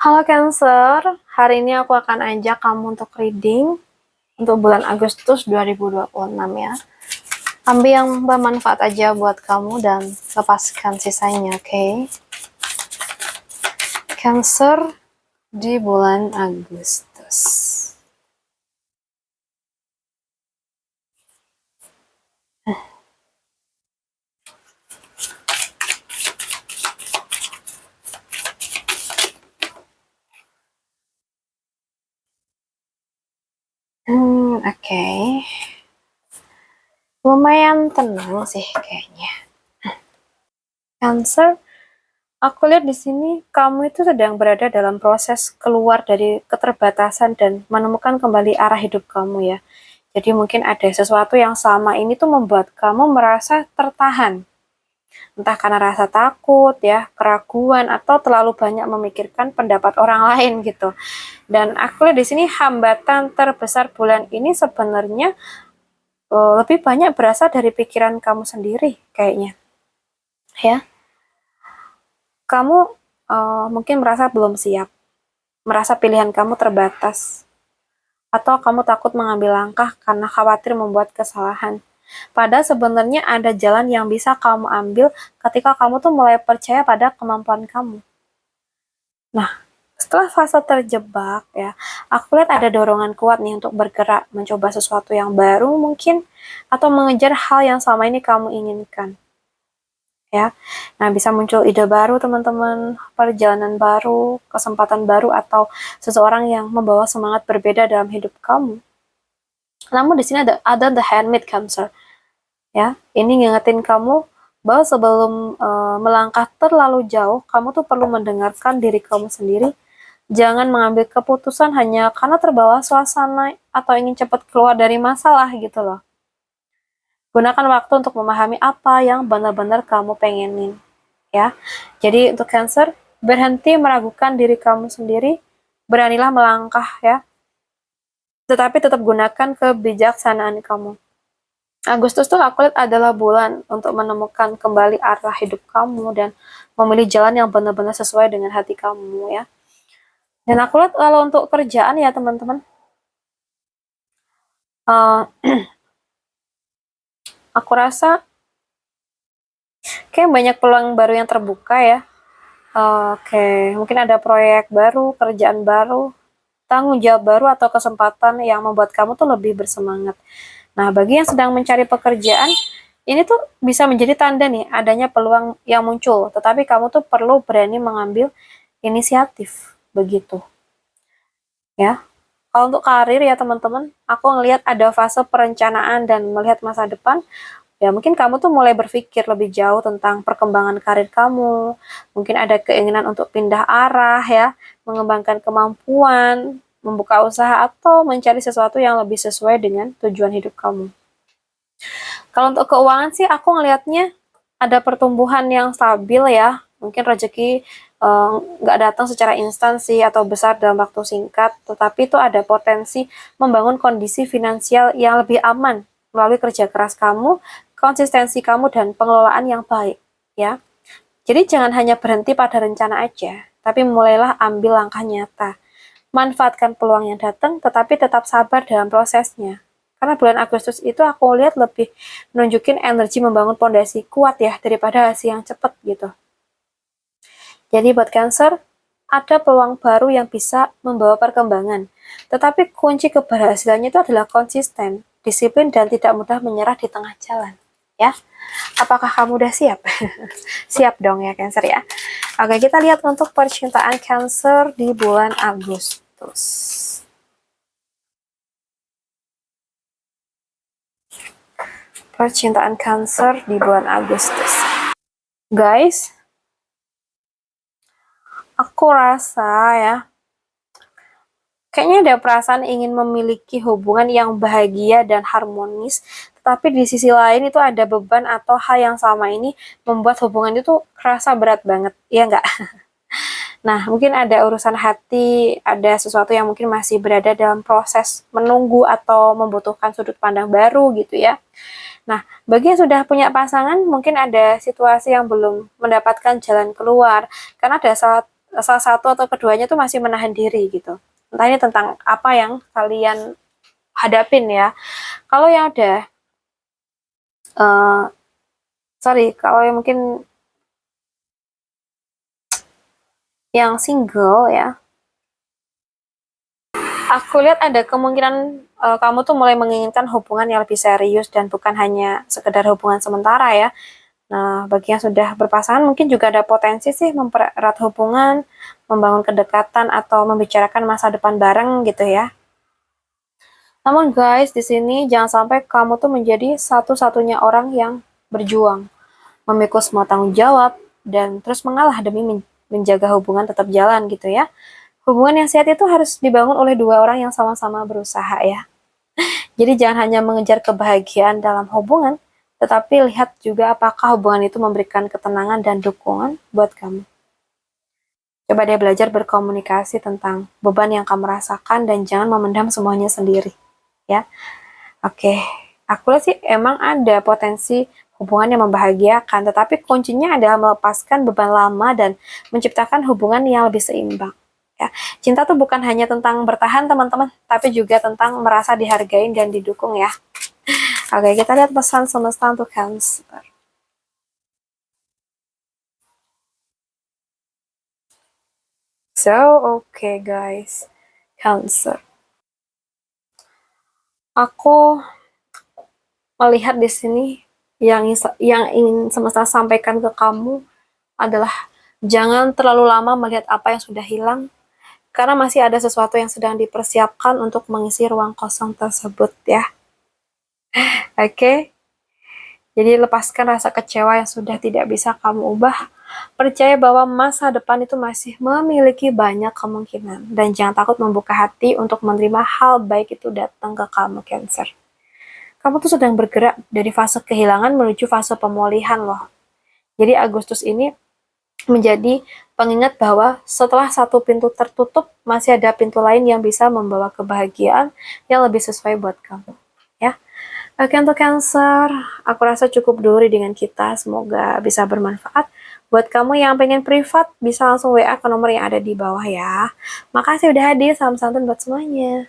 Halo Cancer, hari ini aku akan ajak kamu untuk reading untuk bulan Agustus 2026 ya. Ambil yang bermanfaat aja buat kamu dan lepaskan sisanya, oke? Cancer di bulan Agustus. Oke. Lumayan tenang sih kayaknya. Cancer, aku lihat di sini kamu itu sedang berada dalam proses keluar dari keterbatasan dan menemukan kembali arah hidup kamu ya. Jadi mungkin ada sesuatu yang selama ini tuh membuat kamu merasa tertahan. Entah karena rasa takut ya, keraguan, atau terlalu banyak memikirkan pendapat orang lain gitu. Dan aku lihat di sini hambatan terbesar bulan ini sebenarnya lebih banyak berasal dari pikiran kamu sendiri kayaknya. Ya, kamu mungkin merasa belum siap, merasa pilihan kamu terbatas, atau kamu takut mengambil langkah karena khawatir membuat kesalahan. Padahal sebenarnya ada jalan yang bisa kamu ambil ketika kamu tuh mulai percaya pada kemampuan kamu. Nah, setelah fase terjebak ya, aku lihat ada dorongan kuat nih untuk bergerak, mencoba sesuatu yang baru mungkin, atau mengejar hal yang selama ini kamu inginkan. Ya, nah bisa muncul ide baru teman-teman, perjalanan baru, kesempatan baru, atau seseorang yang membawa semangat berbeda dalam hidup kamu. Namun di sini ada the handmaid Cancer. Ya, ini ngingetin kamu bahwa sebelum melangkah terlalu jauh, kamu tuh perlu mendengarkan diri kamu sendiri. Jangan mengambil keputusan hanya karena terbawa suasana atau ingin cepat keluar dari masalah gitu loh. Gunakan waktu untuk memahami apa yang benar-benar kamu pengenin. Ya, jadi untuk Cancer, berhenti meragukan diri kamu sendiri, beranilah melangkah ya. Tetapi tetap gunakan kebijaksanaan kamu. Agustus tuh aku lihat adalah bulan untuk menemukan kembali arah hidup kamu dan memilih jalan yang benar-benar sesuai dengan hati kamu ya. Dan aku lihat kalau untuk kerjaan ya teman-teman, aku rasa kayak banyak peluang baru yang terbuka ya. Oke, mungkin ada proyek baru, kerjaan baru, tanggung jawab baru, atau kesempatan yang membuat kamu tuh lebih bersemangat. Nah, bagi yang sedang mencari pekerjaan, ini tuh bisa menjadi tanda nih adanya peluang yang muncul, tetapi kamu tuh perlu berani mengambil inisiatif, begitu. Ya, kalau untuk karir ya teman-teman, aku ngelihat ada fase perencanaan dan melihat masa depan. Ya mungkin kamu tuh mulai berpikir lebih jauh tentang perkembangan karir kamu, mungkin ada keinginan untuk pindah arah ya, mengembangkan kemampuan, membuka usaha, atau mencari sesuatu yang lebih sesuai dengan tujuan hidup kamu. Kalau untuk keuangan sih aku ngelihatnya ada pertumbuhan yang stabil ya, mungkin rezeki nggak datang secara instan sih atau besar dalam waktu singkat, tetapi itu ada potensi membangun kondisi finansial yang lebih aman melalui kerja keras kamu, konsistensi kamu, dan pengelolaan yang baik ya. Jadi jangan hanya berhenti pada rencana aja, tapi mulailah ambil langkah nyata. Manfaatkan peluang yang datang, tetapi tetap sabar dalam prosesnya. Karena bulan Agustus itu aku lihat lebih menunjukin energi membangun pondasi kuat ya, daripada hasil yang cepat gitu. Jadi buat Cancer, ada peluang baru yang bisa membawa perkembangan. Tetapi kunci keberhasilannya itu adalah konsisten, disiplin, dan tidak mudah menyerah di tengah jalan. Ya, apakah kamu udah siap? Siap dong ya Cancer ya. Oke, kita lihat untuk percintaan Cancer di bulan Agustus. Percintaan Cancer di bulan Agustus. Guys, aku rasa ya, kayaknya ada perasaan ingin memiliki hubungan yang bahagia dan harmonis, tetapi di sisi lain itu ada beban atau hal yang selama ini membuat hubungan itu kerasa berat banget, ya nggak? Nah, mungkin ada urusan hati, ada sesuatu yang mungkin masih berada dalam proses menunggu atau membutuhkan sudut pandang baru gitu ya. Nah, bagi yang sudah punya pasangan, mungkin ada situasi yang belum mendapatkan jalan keluar, karena ada salah satu atau keduanya tuh masih menahan diri gitu. Entah ini tentang apa yang kalian hadapin ya. Kalau yang ada, sorry, kalau yang mungkin yang single ya, aku lihat ada kemungkinan kamu tuh mulai menginginkan hubungan yang lebih serius dan bukan hanya sekedar hubungan sementara ya. Nah, bagi yang sudah berpasangan mungkin juga ada potensi sih mempererat hubungan, membangun kedekatan atau membicarakan masa depan bareng gitu ya. Namun guys, di sini jangan sampai kamu tuh menjadi satu-satunya orang yang berjuang, memikul semua tanggung jawab, dan terus mengalah demi menjaga hubungan tetap jalan gitu ya. Hubungan yang sehat itu harus dibangun oleh dua orang yang sama-sama berusaha ya. Jadi jangan hanya mengejar kebahagiaan dalam hubungan, tetapi lihat juga apakah hubungan itu memberikan ketenangan dan dukungan buat kamu. Coba deh belajar berkomunikasi tentang beban yang kamu rasakan dan jangan memendam semuanya sendiri. Ya, oke. Aku lihat sih emang ada potensi hubungan yang membahagiakan, tetapi kuncinya adalah melepaskan beban lama dan menciptakan hubungan yang lebih seimbang. Ya, cinta tuh bukan hanya tentang bertahan teman-teman, tapi juga tentang merasa dihargain dan didukung ya. Oke, kita lihat pesan semesta untuk Cancer. So, okay guys, Cancer. Aku melihat di sini yang ingin semesta sampaikan ke kamu adalah jangan terlalu lama melihat apa yang sudah hilang, karena masih ada sesuatu yang sedang dipersiapkan untuk mengisi ruang kosong tersebut ya. Oke, okay? Jadi lepaskan rasa kecewa yang sudah tidak bisa kamu ubah. Percaya bahwa masa depan itu masih memiliki banyak kemungkinan. Dan jangan takut membuka hati untuk menerima hal baik itu datang ke kamu, Cancer. Kamu tuh sedang bergerak dari fase kehilangan menuju fase pemulihan loh. Jadi Agustus ini menjadi pengingat bahwa setelah satu pintu tertutup, masih ada pintu lain yang bisa membawa kebahagiaan yang lebih sesuai buat kamu. Ya. Oke, untuk Cancer, aku rasa cukup dulu dengan kita. Semoga bisa bermanfaat. Buat kamu yang pengen privat, bisa langsung WA ke nomor yang ada di bawah ya. Makasih udah hadir, salam santun buat semuanya.